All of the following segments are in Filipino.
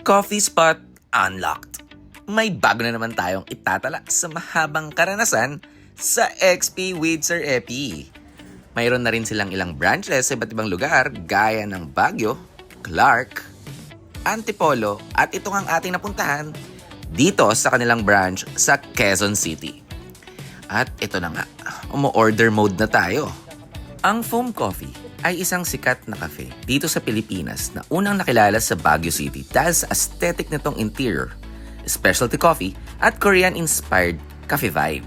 Coffee Spot Unlocked. May bago na naman tayong itatala sa mahabang karanasan sa XP with Sir Epi. Mayroon na rin silang ilang branches sa iba't ibang lugar gaya ng Baguio, Clark, Antipolo at ito ang ating napuntahan dito sa kanilang branch sa Quezon City. At ito na nga, umu-order mode na tayo. Ang Foam Coffee ay isang sikat na cafe dito sa Pilipinas na unang nakilala sa Baguio City dahil sa aesthetic nitong interior, specialty coffee at Korean-inspired cafe vibe.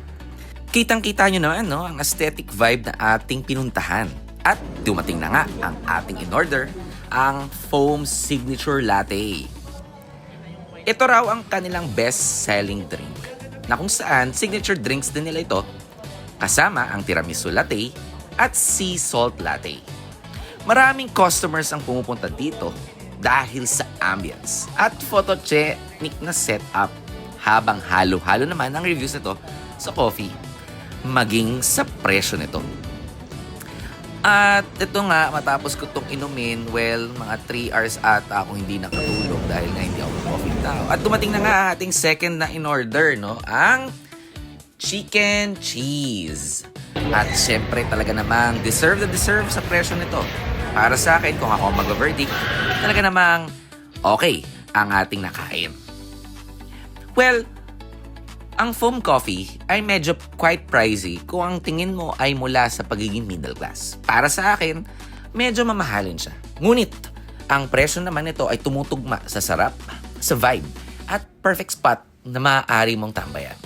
Kitang-kita nyo naman ang aesthetic vibe na ating pinuntahan. At dumating na nga ang ating in-order, ang Foam Signature Latte. Ito raw ang kanilang best-selling drink na kung saan signature drinks din nila ito kasama ang tiramisu latte at sea salt latte. Maraming customers ang pumupunta dito dahil sa ambience at photogenic na setup habang halo-halo naman ang reviews nito sa coffee maging sa presyo nito. At ito nga, matapos ko itong inumin, well, mga 3 hours ata ako hindi nakatulog dahil nga hindi ako coffee tao. At dumating na nga ang ating second na in-order, ang chicken cheese. At syempre talaga namang deserve sa presyo nito. Para sa akin, kung ako mag-verdict, talaga namang okay ang ating nakain. Well, ang foam coffee ay medyo quite pricey kung ang tingin mo ay mula sa pagiging middle class. Para sa akin, medyo mamahalin siya. Ngunit, ang presyo naman nito ay tumutugma sa sarap, sa vibe, at perfect spot na maaari mong tambayan.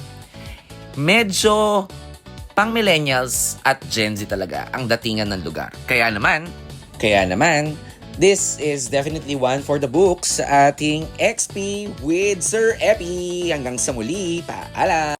Medyo pang millennials at Gen Z talaga ang datingan ng lugar. Kaya naman, this is definitely one for the books sa ating XP with Sir Epi. Hanggang sa muli, paalam!